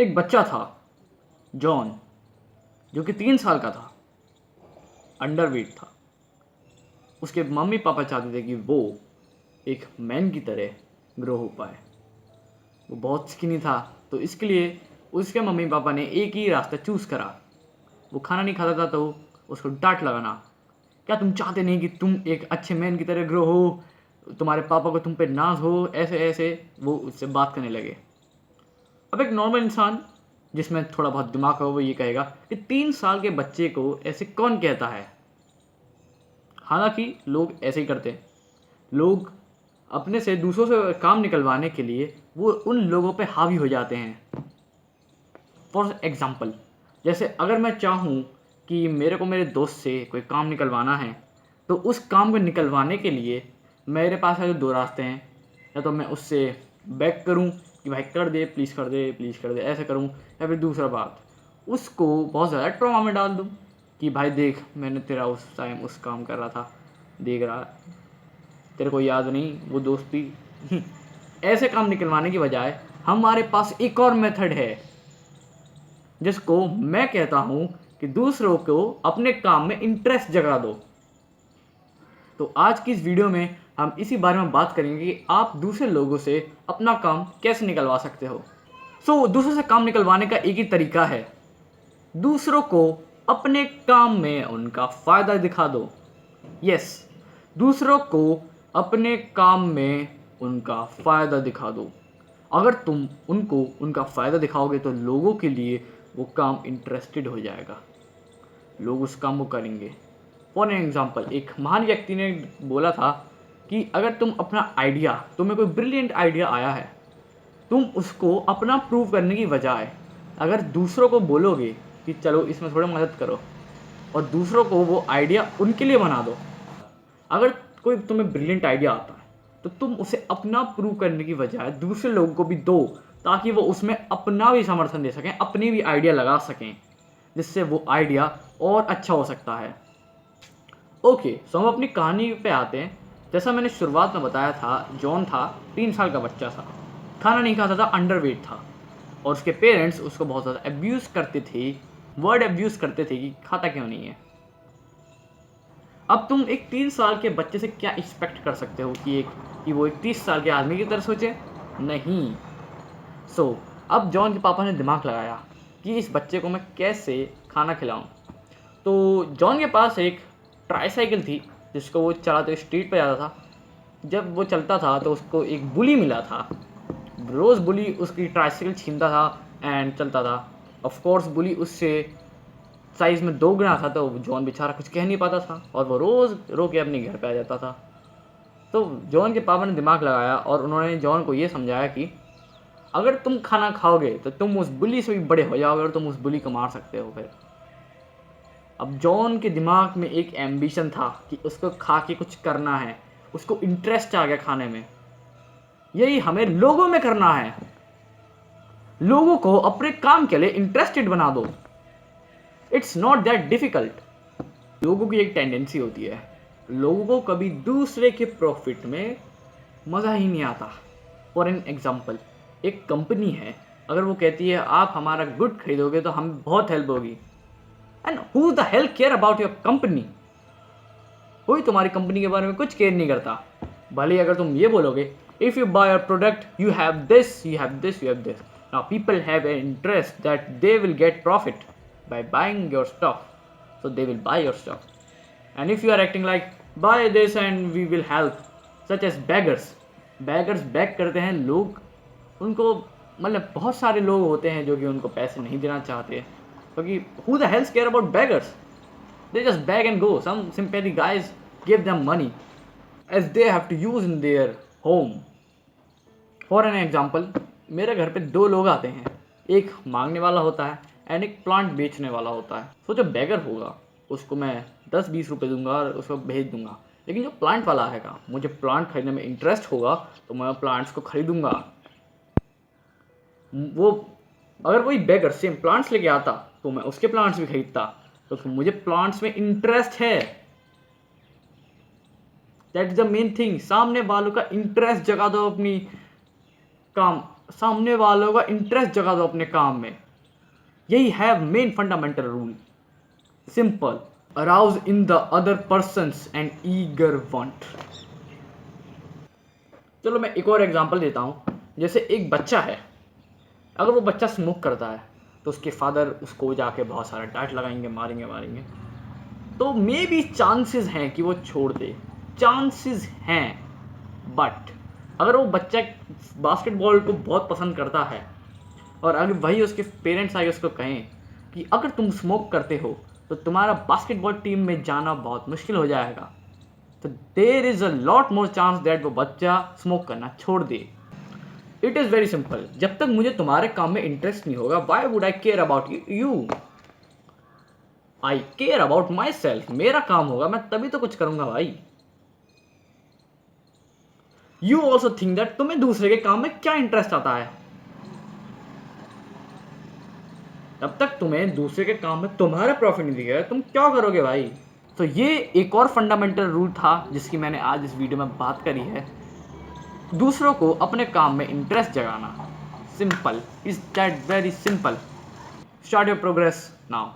एक बच्चा था, जॉन, जो कि 3 साल का था, अंडरवेट था। उसके मम्मी पापा चाहते थे कि वो एक मैन की तरह ग्रो हो पाए। वो बहुत स्किनी था, तो इसके लिए उसके मम्मी पापा ने एक ही रास्ता चूज़ करा। वो खाना नहीं खाता था तो उसको डांट लगाना। क्या तुम चाहते नहीं कि तुम एक अच्छे मैन की तरह ग्रो हो, तुम्हारे पापा को तुम पे नाज हो, ऐसे ऐसे वो उससे बात करने लगे। अब एक नॉर्मल इंसान जिसमें थोड़ा बहुत दिमाग हो वो ये कहेगा कि 3 साल के बच्चे को ऐसे कौन कहता है। हालांकि लोग ऐसे ही करते हैं। लोग अपने से दूसरों से काम निकलवाने के लिए वो उन लोगों पे हावी हो जाते हैं। फॉर एग्ज़ाम्पल, जैसे अगर मैं चाहूँ कि मेरे को मेरे दोस्त से कोई काम निकलवाना है, तो उस काम को निकलवाने के लिए मेरे पास है जो 2 रास्ते हैं। या तो मैं उससे बेग करूँ कि भाई कर दे, प्लीज़ कर दे, प्लीज़ कर दे, ऐसे करूँ। या फिर दूसरा बात, उसको बहुत ज़्यादा ट्रॉमा में डाल दूँ कि भाई देख, मैंने तेरा उस टाइम उस काम कर रहा था, देख रहा, तेरे को याद नहीं वो दोस्ती। ऐसे काम निकलवाने की बजाय हमारे पास एक और मेथड है, जिसको मैं कहता हूं कि दूसरों को अपने काम में इंटरेस्ट जगा दो। तो आज की इस वीडियो में हम इसी बारे में बात करेंगे कि आप दूसरे लोगों से अपना काम कैसे निकलवा सकते हो। दूसरों से काम निकलवाने का एक ही तरीका है, दूसरों को अपने काम में उनका फ़ायदा दिखा दो। यस, दूसरों को अपने काम में उनका फ़ायदा दिखा दो। अगर तुम उनको उनका फ़ायदा दिखाओगे तो लोगों के लिए वो काम इंटरेस्टेड हो जाएगा, लोग उस काम को करेंगे। फॉर एग्ज़ाम्पल, एक महान व्यक्ति ने बोला था कि अगर तुम अपना आइडिया, तुम्हें कोई ब्रिलियंट आइडिया आया है, तुम उसको अपना प्रूव करने की बजाय अगर दूसरों को बोलोगे कि चलो इसमें थोड़ी मदद करो, और दूसरों को वो आइडिया उनके लिए बना दो। अगर कोई तुम्हें ब्रिलियंट आइडिया आता है तो तुम उसे अपना प्रूव करने की बजाय दूसरे लोगों को भी दो, ताकि वो उसमें अपना भी समर्थन दे सकें, अपनी भी आइडिया लगा सकें, जिससे वो आइडिया और अच्छा हो सकता है। ओके, सो हम अपनी कहानी पे आते हैं। जैसा मैंने शुरुआत में बताया था, जॉन था, 3 साल का बच्चा था, खाना नहीं खाता था, अंडरवेट था, और उसके पेरेंट्स उसको बहुत ज़्यादा अब्यूज़ करते थे, वर्ड अब्यूज़ करते थे कि खाता क्यों नहीं है। अब तुम एक 3 साल के बच्चे से क्या एक्सपेक्ट कर सकते हो कि वो एक 30 साल के आदमी की तरह सोचे? नहीं। अब जॉन के पापा ने दिमाग लगाया कि इस बच्चे को मैं कैसे खाना खिलाऊं। तो जॉन के पास एक ट्राईसाइकिल थी, जिसको वो चलाते हुए स्ट्रीट पर जाता था। जब वो चलता था तो उसको एक बुली मिला था। रोज़ बुली उसकी ट्राईसाइकिल छीनता था एंड चलता था। ऑफ कोर्स बुली उससे साइज़ में 2 गुना था, तो जॉन बेचारा कुछ कह नहीं पाता था और वो रोज़ रो के अपने घर पे आ जाता था। तो जॉन के पापा ने दिमाग लगाया और उन्होंने जॉन को ये समझाया कि अगर तुम खाना खाओगे तो तुम उस बुली से भी बड़े हो जाओगे और तुम उस बुली को मार सकते हो फिर। अब जॉन के दिमाग में एक एम्बिशन था कि उसको खा के कुछ करना है, उसको इंटरेस्ट आ गया खाने में। यही हमें लोगों में करना है, लोगों को अपने काम के लिए इंटरेस्टेड बना दो। It's not that difficult. लोगों की एक टेंडेंसी होती है, लोगों को कभी दूसरे के प्रॉफिट में मज़ा ही नहीं आता। फॉर एन एग्जाम्पल, एक कंपनी है, अगर वो कहती है आप हमारा गुड खरीदोगे तो हमें बहुत हेल्प होगी, and who the hell care about your company? कोई तुम्हारी कंपनी के बारे में कुछ केयर नहीं करता। भले अगर तुम ये बोलोगे if you by your product you have this, you have this, you have this, now people have an interest that they will get profit by buying your stuff, so they will buy your stuff. And if you are acting like buy this and we will help, such as beggars beg करते हैं लोग, उनको मतलब बहुत सारे लोग होते हैं जो कि उनको पैसे नहीं देना चाहते, क्योंकि who the hell care about beggars? They just beg and go. Some sympathy guys give them money as they have to use in their home. For an example, मेरे घर पे 2 लोग आते हैं, एक मांगने वाला होता है एंड एक प्लांट बेचने वाला होता है। जो बेगर होगा उसको मैं 10-20 रुपये दूंगा और उसको भेज दूंगा, लेकिन जो प्लांट वाला आएगा, मुझे प्लांट खरीदने में इंटरेस्ट होगा तो मैं प्लांट्स को खरीदूंगा। वो अगर वही बेगर सेम प्लांट्स लेके आता तो मैं उसके प्लांट्स भी खरीदता, क्योंकि मुझे प्लांट्स में इंटरेस्ट है। That is the main thing, सामने वालों का इंटरेस्ट जगा दो अपनी काम सामने वालों का इंटरेस्ट जगा दो अपने काम में। यही है main fundamental rule. Simple, arouse in the other persons and eager want. चलो मैं एक और एग्जांपल देता हूँ। जैसे एक बच्चा है, अगर वो बच्चा स्मोक करता है तो उसके फादर उसको जाके बहुत सारा डांट लगाएंगे, मारेंगे मारेंगे। तो मे बी चांसेस हैं कि वो छोड़ दे, चांसेस हैं। बट अगर वो बच्चा बास्केटबॉल को बहुत पसंद करता है और अगर वही उसके पेरेंट्स आगे उसको कहें कि अगर तुम स्मोक करते हो तो तुम्हारा बास्केटबॉल टीम में जाना बहुत मुश्किल हो जाएगा, तो there is a lot more chance that वो बच्चा स्मोक करना छोड़ दे। It is very simple. जब तक मुझे तुम्हारे काम में इंटरेस्ट नहीं होगा, why would I care about you? I care about myself. मेरा काम होगा, मैं तभी तो कुछ करूंगा भाई। यू ऑल्सो थिंक दैट तुम्हें दूसरे के काम में क्या इंटरेस्ट आता है। तब तक तुम्हें दूसरे के काम में तुम्हारा प्रॉफिट नहीं दिखेगा, तुम क्या करोगे भाई? तो ये एक और फंडामेंटल रूल था जिसकी मैंने आज इस वीडियो में बात करी है। दूसरों को अपने काम में इंटरेस्ट जगाना। Simple, is that very simple. Start your progress now.